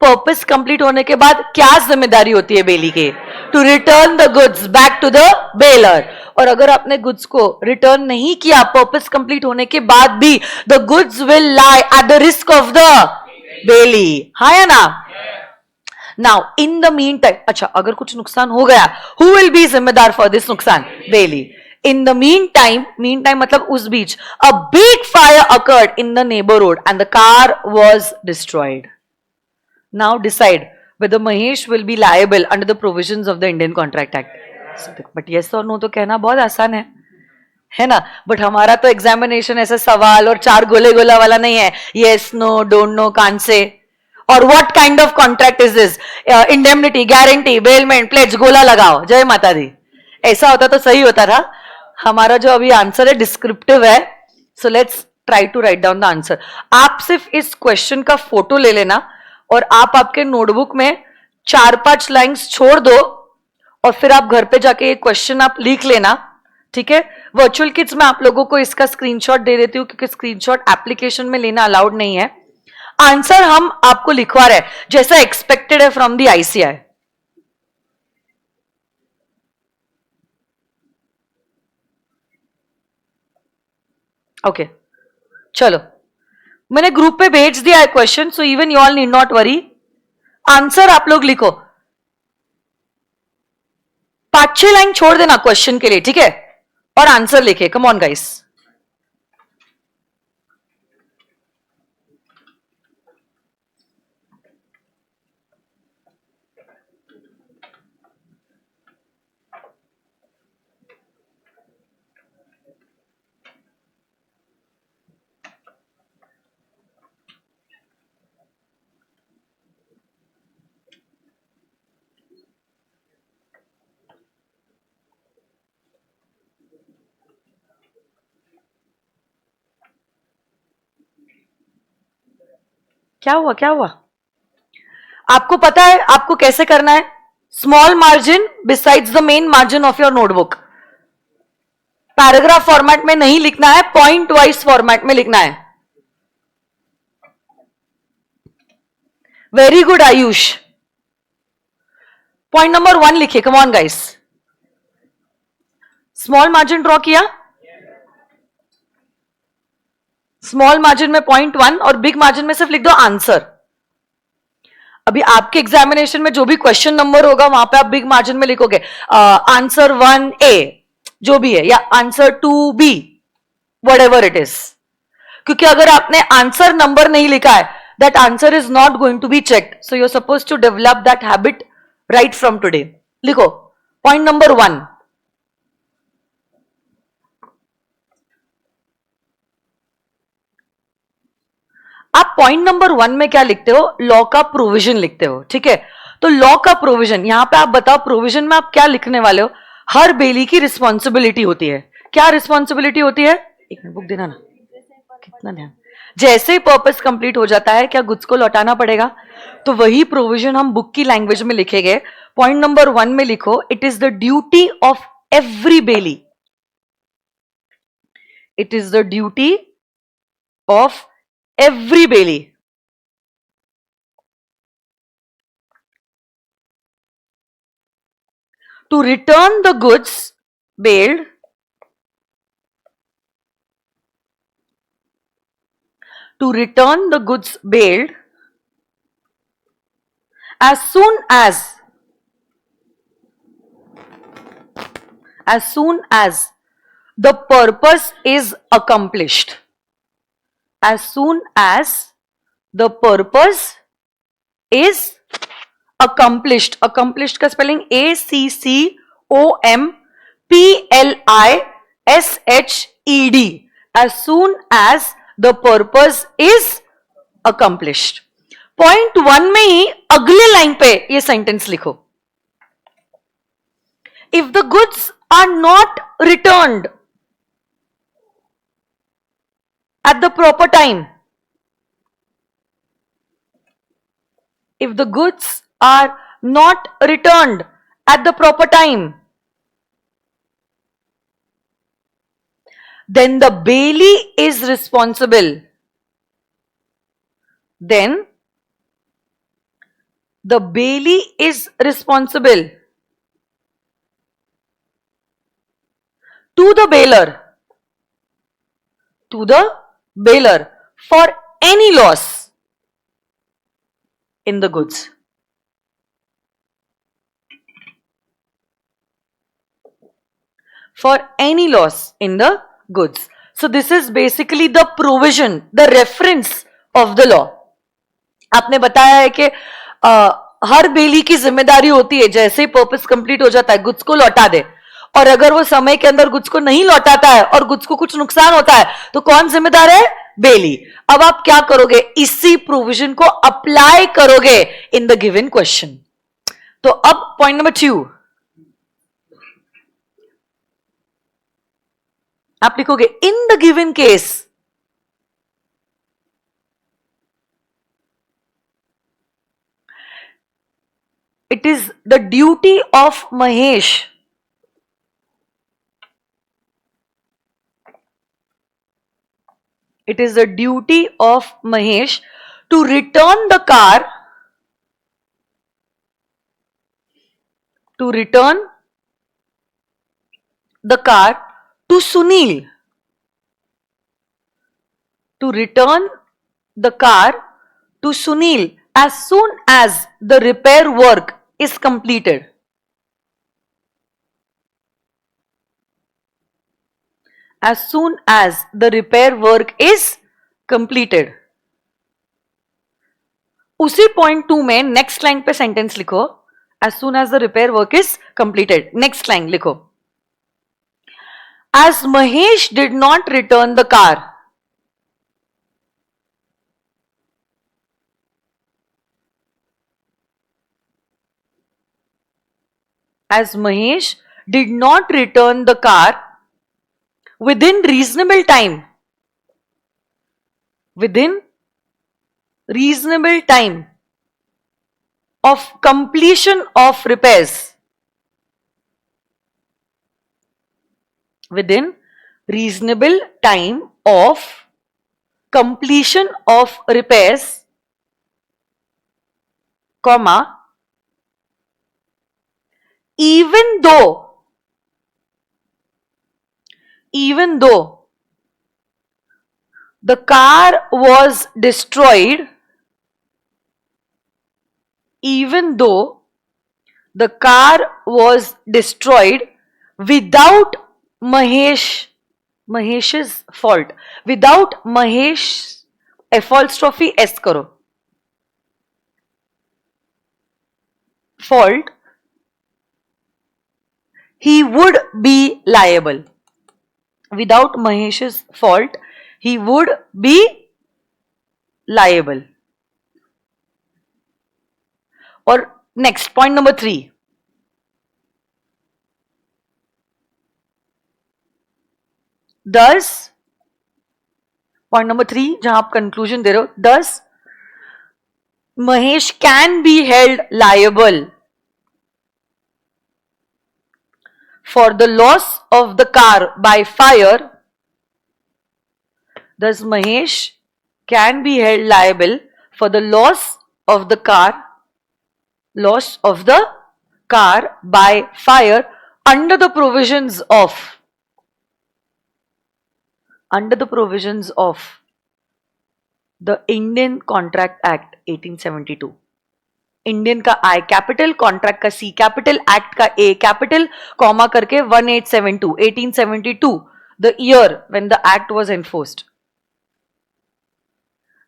पर्पस कंप्लीट होने के बाद क्या जिम्मेदारी होती है बेली के? To return the goods back to the bailer. और अगर आपने गुड्स को रिटर्न नहीं किया पर्पस कंप्लीट होने के बाद भी, the goods will lie at the risk of the bailee. हाँ या ना? Now in the mean time, अच्छा अगर कुछ नुकसान हो गया, हु विल बी जिम्मेदार फॉर दिस नुकसान? Bailee. In the mean time मतलब उस बीच, a big fire occurred in the neighbourhood and the car was destroyed. Now decide whether Mahesh will be liable under the provisions of the Indian Contract Act. But yes or no तो कहना बहुत आसान है ना? But हमारा तो examination ऐसा सवाल और 4 गोले गोला वाला नहीं है. Yes, no, don't know, can't say. और what kind of contract is this? Indemnity, guarantee, bailment, pledge, गोला लगाओ, जय माता दी. ऐसा होता तो सही होता था. हमारा जो अभी आंसर है डिस्क्रिप्टिव है, so let's try to write down the answer. आप सिर्फ इस क्वेश्चन का फोटो ले लेना और आप आपके नोटबुक में 4-5 लाइंस छोड़ दो और फिर आप घर पे जाके ये क्वेश्चन आप लिख लेना. ठीक है, वर्चुअल किड्स में आप लोगों को इसका स्क्रीनशॉट दे देती हूँ क्योंकि स्क्रीनशॉट एप्लीकेशन में लेना अलाउड नहीं है. आंसर हम आपको लिखवा रहे हैं जैसा एक्सपेक्टेड है फ्रॉम द आईसीआई. ओके, चलो मैंने ग्रुप पे भेज दिया है question, so even you all need not worry. Answer आप लोग लिखो, 5-6 लाइन छोड़ देना क्वेश्चन के लिए, ठीक है, और आंसर लिखे. कम ऑन गाइस. क्या हुआ, क्या हुआ? आपको पता है आपको कैसे करना है? Small margin besides the main margin of your notebook. Paragraph format में नहीं लिखना है, पॉइंट वाइज फॉर्मेट में लिखना है. Very good Ayush. Point number 1 लिखिए. कम on guys. Small margin draw किया, स्मॉल मार्जिन में पॉइंट 1 और बिग मार्जिन में सिर्फ लिख दो आंसर. अभी आपके एग्जामिनेशन में जो भी क्वेश्चन नंबर होगा वहां पे आप बिग मार्जिन में लिखोगे आंसर 1A जो भी है, या answer 2B, whatever it is. क्योंकि अगर आपने आंसर नंबर नहीं लिखा है, that answer is not going to be checked. So you are suppose to develop that habit right from today. लिखो पॉइंट नंबर 1. आप पॉइंट नंबर 1 में क्या लिखते हो? लॉ का प्रोविजन लिखते हो. ठीक है, तो लॉ का प्रोविजन यहां पे आप बताओ, प्रोविजन में आप क्या लिखने वाले हो? हर बेली की रिस्पॉन्सिबिलिटी होती है. क्या रिस्पॉन्सिबिलिटी होती है? एक मिनट बुक देना ना, कितना ध्यान. जैसे ही पर्पस कंप्लीट हो जाता है क्या गुड्स को लौटाना पड़ेगा? तो वही प्रोविजन हम बुक की लैंग्वेज में लिखेंगे. पॉइंट नंबर 1 में लिखो, it is the duty of every bailee, it is the duty of every bailey to return the goods bailed as soon as the purpose is accomplished. As soon as the purpose is accomplished. Accomplished का spelling ACCOMPLISHED. As soon as the purpose is accomplished. Point 1 में ही अगले line पे ये sentence लिखो. If the goods are not returned at the proper time, if the goods are not returned at the proper time, then the bailey is responsible. Then the bailey is responsible to the bailor for any loss in the goods. For any loss in the goods. So this is basically the provision, the reference of the law. आपने बताया है कि हर बेली की जिम्मेदारी होती है जैसे ही purpose complete हो जाता है गुड्स को लौटा दे, और अगर वो समय के अंदर गुड्स को नहीं लौटाता है और गुड्स को कुछ नुकसान होता है तो कौन जिम्मेदार है? बेली. अब आप क्या करोगे? इसी प्रोविजन को अप्लाई करोगे इन द गिवन क्वेश्चन. तो अब पॉइंट नंबर 2, आप लिखोगे in the given case, it is the duty of Mahesh to return the car to Sunil, as soon as the repair work is completed. As soon as the repair work is completed. उसी point 2 में next line पे sentence लिखो, as soon as the repair work is completed. Next line लिखो, as Mahesh did not return the car, as Mahesh did not return the car within reasonable time, of completion of repairs, within reasonable time of completion of repairs, comma, even though the car was destroyed, without Mahesh's fault, without Mahesh, apostrophe s करो, fault, he would be liable. Without Mahesh's fault, he would be liable. Or next, point number 3. Thus, point number 3, जहां आप conclusion दे रहे हो, thus Mahesh can be held liable for the loss of the car by fire. Thus Mahesh can be held liable for the loss of the car by fire under the provisions of the Indian Contract Act 1872. Indian का I capital, contract का C capital, act का A capital, comma करके 1872, the year when the act was enforced.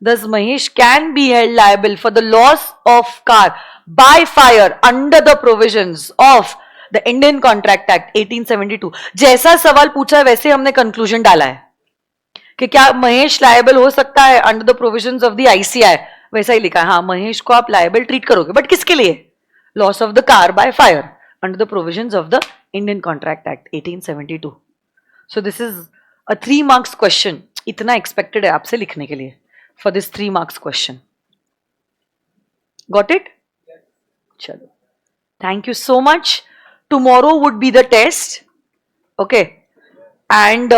Thus Mahesh can be held liable for the loss of car by fire under the provisions of the Indian Contract Act 1872. जैसा सवाल पूछा है वैसे हमने conclusion डाला है कि क्या महेश लायबल हो सकता है under the provisions of the ICI, वैसा ही लिखा है. हाँ, महेश को आप लायबल ट्रीट करोगे, बट किसके लिए? Loss of the car by fire under the provisions of the Indian contract act 1872. So this is a 3 marks question. इतना एक्सपेक्टेड है आपसे लिखने के लिए for this 3 marks question. Got it? चलो, thank you so much. Tomorrow would be the test. Okay, and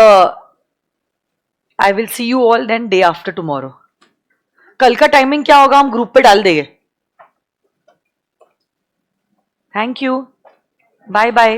I will see you all then day after tomorrow. कल का timing क्या होगा हम ग्रुप पे डाल देंगे. Thank you, bye bye.